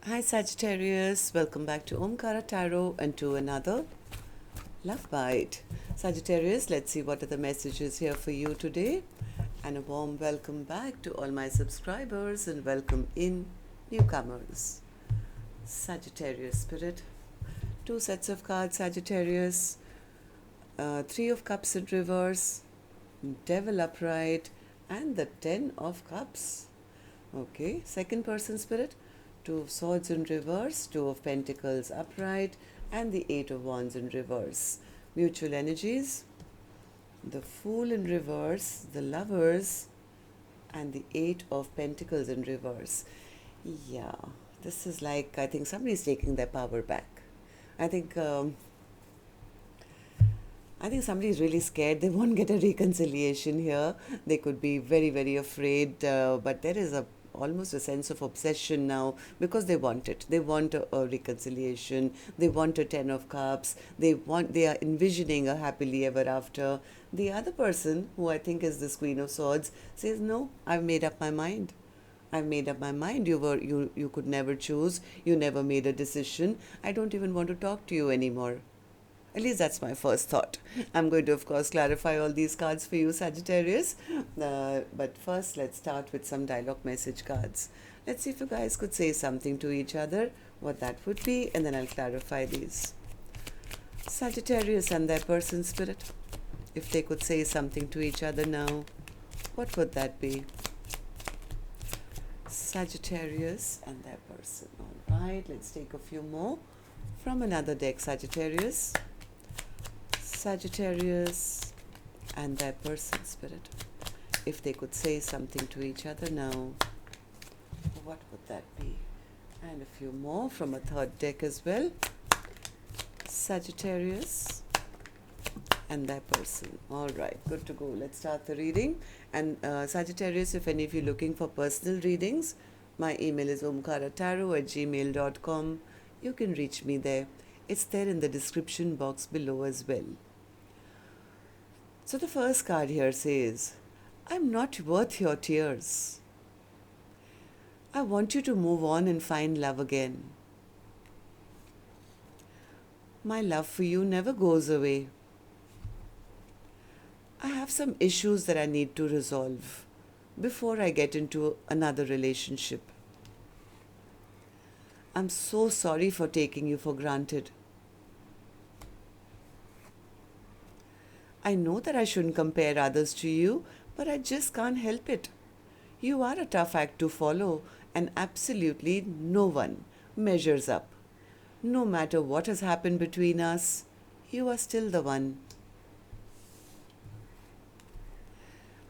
Hi Sagittarius, welcome back to Omkaratarot and to another Love Bite. Sagittarius, let's see what are the messages here for you today. And a warm welcome back to all my subscribers and welcome in newcomers. Sagittarius Spirit, two sets of cards Sagittarius, Three of Cups in reverse, Devil upright and the 10 of Cups. Okay, second person Spirit, Two of Swords in reverse, Two of Pentacles upright, and the Eight of Wands in reverse. Mutual energies, the Fool in reverse, the Lovers, and the Eight of Pentacles in reverse. Yeah, this is like, I think somebody's taking their power back. I think somebody's really scared. They won't get a reconciliation here. They could be very, very afraid, but there is almost a sense of obsession now because they want it. They want a reconciliation. They want a 10 of Cups. They are envisioning a happily ever after. The other person, who I think is this Queen of Swords, says, no, I've made up my mind. I've made up my mind. You could never choose. You never made a decision. I don't even want to talk to you anymore. At least that's my first thought. I'm going to, of course, clarify all these cards for you, Sagittarius. But first, let's start with some dialogue message cards. Let's see if you guys could say something to each other, what that would be, and then I'll clarify these. Sagittarius and their person spirit, if they could say something to each other now, what would that be? Sagittarius and their person. All right, let's take a few more from another deck, Sagittarius. Sagittarius and their person spirit, if they could say something to each other now, what would that be? And a few more from a third deck as well. Sagittarius and their person. All right, good to go. Let's start the reading. And Sagittarius, if any of you are looking for personal readings, my email is omkaratarot@gmail.com. You can reach me there. It's there in the description box below as well. So the first card here says, I'm not worth your tears. I want you to move on and find love again. My love for you never goes away. I have some issues that I need to resolve before I get into another relationship. I'm so sorry for taking you for granted. I know that I shouldn't compare others to you, but I just can't help it. You are a tough act to follow, and absolutely no one measures up. No matter what has happened between us, you are still the one.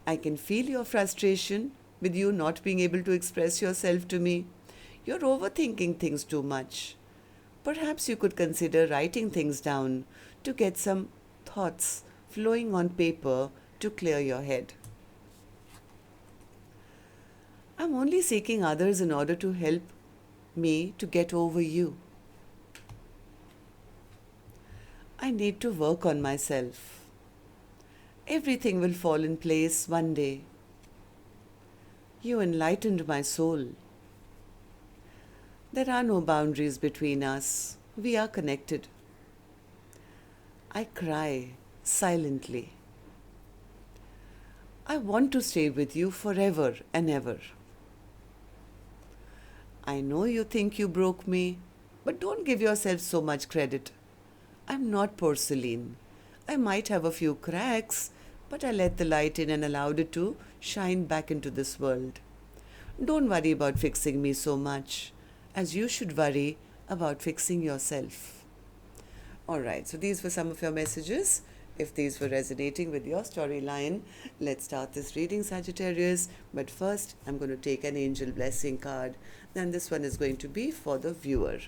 I can feel your frustration with you not being able to express yourself to me. You're overthinking things too much. Perhaps you could consider writing things down to get some thoughts flowing on paper to clear your head. I'm only seeking others in order to help me to get over you. I need to work on myself. Everything will fall in place one day. You enlightened my soul. There are no boundaries between us. We are connected. I cry silently. I want to stay with you forever and ever. I know you think you broke me, but don't give yourself so much credit. I'm not porcelain. I might have a few cracks, but I let the light in and allowed it to shine back into this world. Don't worry about fixing me so much, as you should worry about fixing yourself. Alright, so these were some of your messages. If these were resonating with your storyline, let's start this reading, Sagittarius. But first, I'm going to take an angel blessing card. Then this one is going to be for the viewer.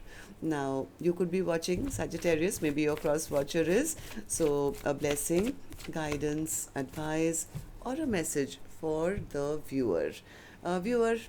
Now, you could be watching Sagittarius, maybe your cross watcher is. So, a blessing, guidance, advice, or a message for the viewer. Viewer,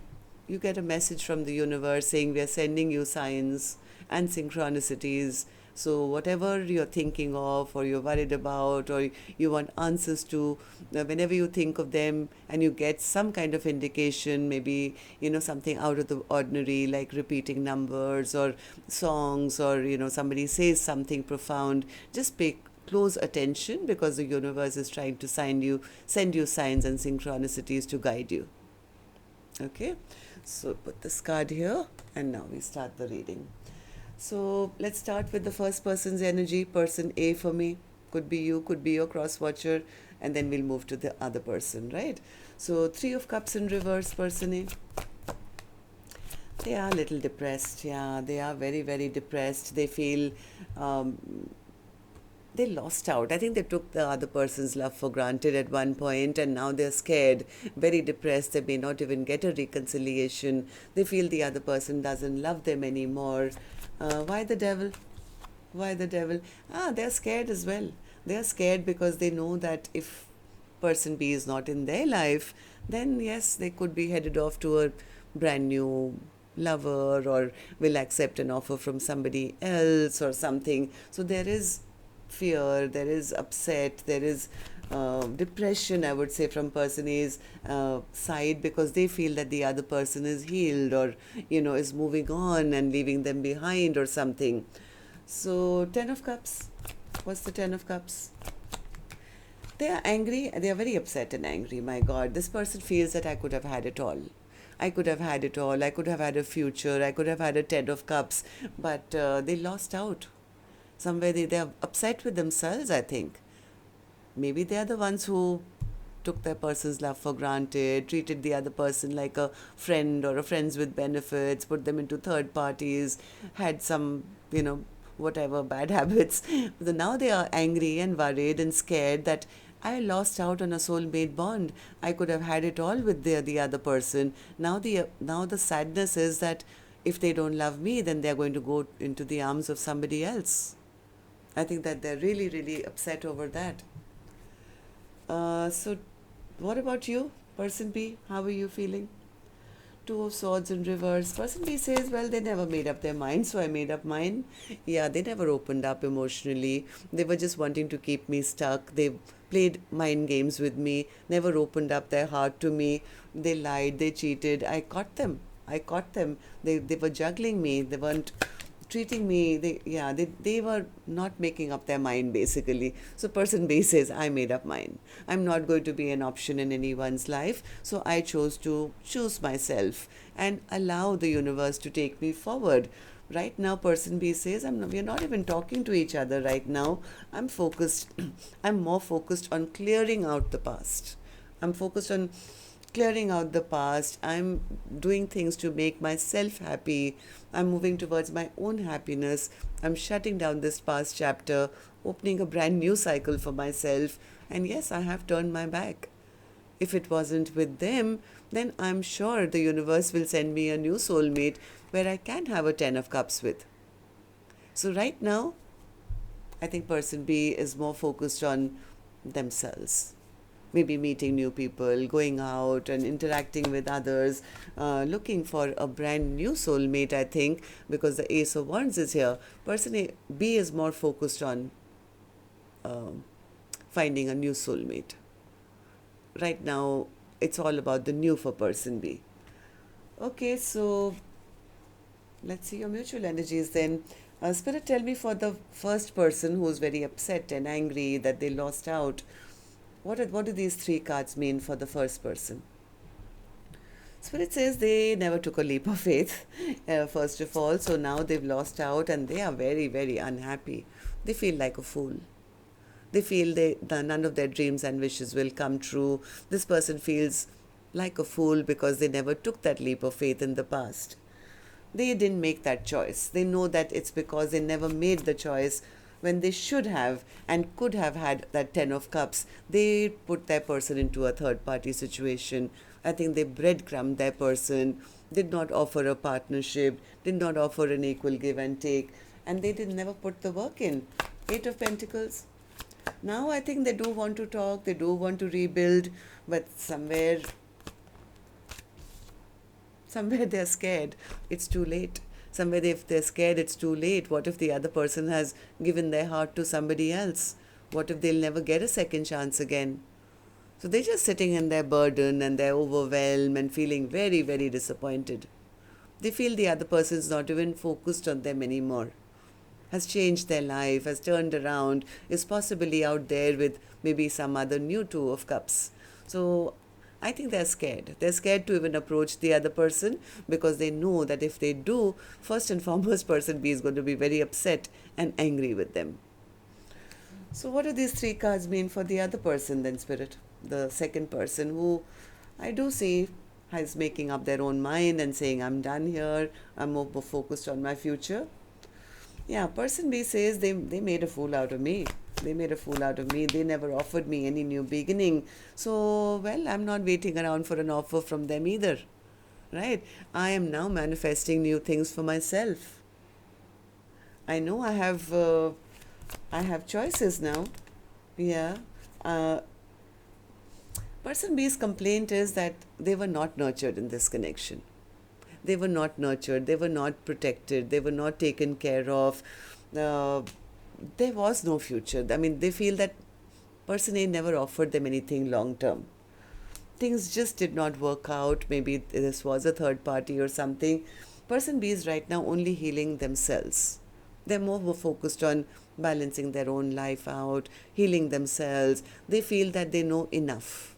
you get a message from the universe saying we are sending you signs and synchronicities So whatever you're thinking of or you're worried about or you want answers to, whenever you think of them and you get some kind of indication, maybe, something out of the ordinary, like repeating numbers or songs, or, somebody says something profound, just pay close attention, because the universe is trying to send you signs and synchronicities to guide you. Okay, so put this card here and now we start the reading. So let's start with the first person's energy. Person A for me, could be you, could be your cross watcher, and then we'll move to the other person, right? So 3 of Cups in reverse, person A. They are a little depressed. Yeah, they are very, very depressed. They feel they lost out. I think they took the other person's love for granted at one point, and now they're scared, very depressed. They may not even get a reconciliation. They feel the other person doesn't love them anymore. Why the devil? Why the devil? They're scared as well. They're scared because they know that if person B is not in their life, then yes, they could be headed off to a brand new lover, or will accept an offer from somebody else or something. So there is fear, there is upset, there is depression, I would say, from person A's side, because they feel that the other person is healed, or is moving on and leaving them behind or something. So 10 of Cups. What's the 10 of Cups? They are angry. They are very upset and angry. My God, this person feels that I could have had it all. I could have had it all. I could have had a future. I could have had a 10 of Cups, but they lost out. Somewhere they are upset with themselves, I think. Maybe they are the ones who took their person's love for granted, treated the other person like a friend or a friends with benefits, put them into third parties, had some, whatever bad habits. But now they are angry and worried and scared that I lost out on a soulmate bond. I could have had it all with the other person. Now the sadness is that if they don't love me, then they're going to go into the arms of somebody else. I think that they're really, really upset over that. So what about you, person B? How are you feeling? 2 of Swords in reverse. Person B says, well, they never made up their mind, so I made up mine. Yeah, they never opened up emotionally. They were just wanting to keep me stuck. They played mind games with me, never opened up their heart to me. They lied, they cheated. I caught them. They were juggling me. They weren't treating me. They were not making up their mind, basically. So person B says, I made up mine. I'm not going to be an option in anyone's life, so I chose to choose myself and allow the universe to take me forward. Right now, person B says, we're not even talking to each other right now. I'm more focused on clearing out the past. I'm focused on clearing out the past. I'm doing things to make myself happy. I'm moving towards my own happiness. I'm shutting down this past chapter, opening a brand new cycle for myself. And yes, I have turned my back. If it wasn't with them, then I'm sure the universe will send me a new soulmate where I can have a 10 of Cups with. So right now, I think person B is more focused on themselves. Maybe meeting new people, going out and interacting with others, looking for a brand new soulmate, I think, because the Ace of Wands is here. Person B is more focused on finding a new soulmate. Right now, it's all about the new for person B. Okay, so let's see your mutual energies then. Spirit, tell me, for the first person who's very upset and angry that they lost out, what do these 3 cards mean for the first person? Spirit says they never took a leap of faith, first of all. So now they've lost out and they are very, very unhappy. They feel like a fool. They feel none of their dreams and wishes will come true. This person feels like a fool because they never took that leap of faith in the past. They didn't make that choice. They know that it's because they never made the choice when they should have and could have had that 10 of Cups. They put their person into a third-party situation. I think they breadcrumbed their person, did not offer a partnership, did not offer an equal give and take, and they never put the work in. 8 of Pentacles. Now I think they do want to talk, they do want to rebuild, but somewhere they're scared. It's too late. Somewhere if they're scared it's too late. What if the other person has given their heart to somebody else? What if they'll never get a second chance again? So they're just sitting in their burden and they're overwhelmed and feeling very, very disappointed. They feel the other person's not even focused on them anymore, has changed their life, has turned around, is possibly out there with maybe some other new Two of Cups. So I think they're scared. They're scared to even approach the other person because they know that if they do, first and foremost, person B is going to be very upset and angry with them. So what do these three cards mean for the other person then, Spirit? The second person who I do see is making up their own mind and saying, I'm done here, I'm more focused on my future. Yeah, person B says they made a fool out of me. They made a fool out of me. They never offered me any new beginning. So, well, I'm not waiting around for an offer from them either. Right? I am now manifesting new things for myself. I know I have choices now. Yeah. Person B's complaint is that they were not nurtured in this connection. They were not nurtured, they were not protected, they were not taken care of. There was no future. I mean, they feel that person A never offered them anything long term. Things just did not work out. Maybe this was a third party or something. Person B is right now only healing themselves. They're more focused on balancing their own life out, healing themselves. They feel that they know enough.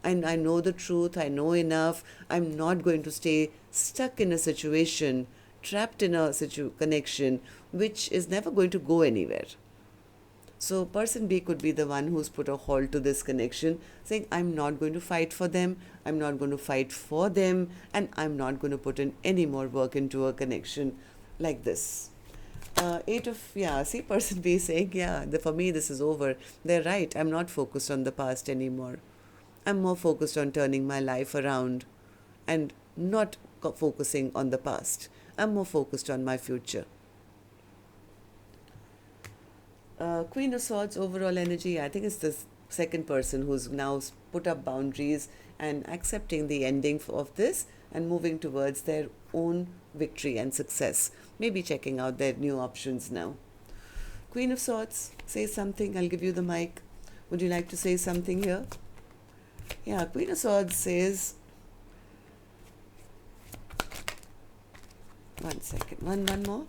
And I know the truth, I know enough. I'm not going to stay stuck in a situation, trapped in a connection, which is never going to go anywhere. So person B could be the one who's put a halt to this connection, saying, I'm not going to fight for them, I'm not going to fight for them, and I'm not going to put in any more work into a connection like this. See, person B saying, for me this is over. They're right, I'm not focused on the past anymore. I'm more focused on turning my life around and not focusing on the past. I'm more focused on my future. Queen of Swords, overall energy, I think it's the second person who's now put up boundaries and accepting the ending of this and moving towards their own victory and success. Maybe checking out their new options now. Queen of Swords, say something. I'll give you the mic. Would you like to say something here? Yeah, Queen of Swords says, one second, one more.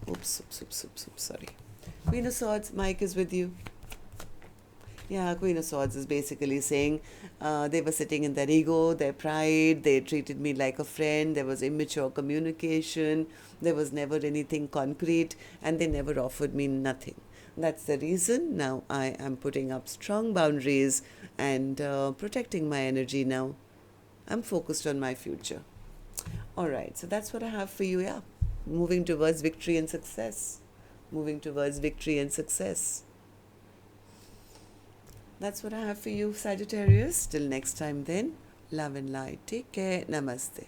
Oops, sorry. Queen of Swords, Mike is with you. Yeah, Queen of Swords is basically saying they were sitting in their ego, their pride, they treated me like a friend, there was immature communication, there was never anything concrete, and they never offered me nothing. That's the reason now I am putting up strong boundaries and protecting my energy now. I'm focused on my future. All right, so that's what I have for you, yeah. Moving towards victory and success. Moving towards victory and success. That's what I have for you, Sagittarius. Till next time then, love and light. Take care. Namaste.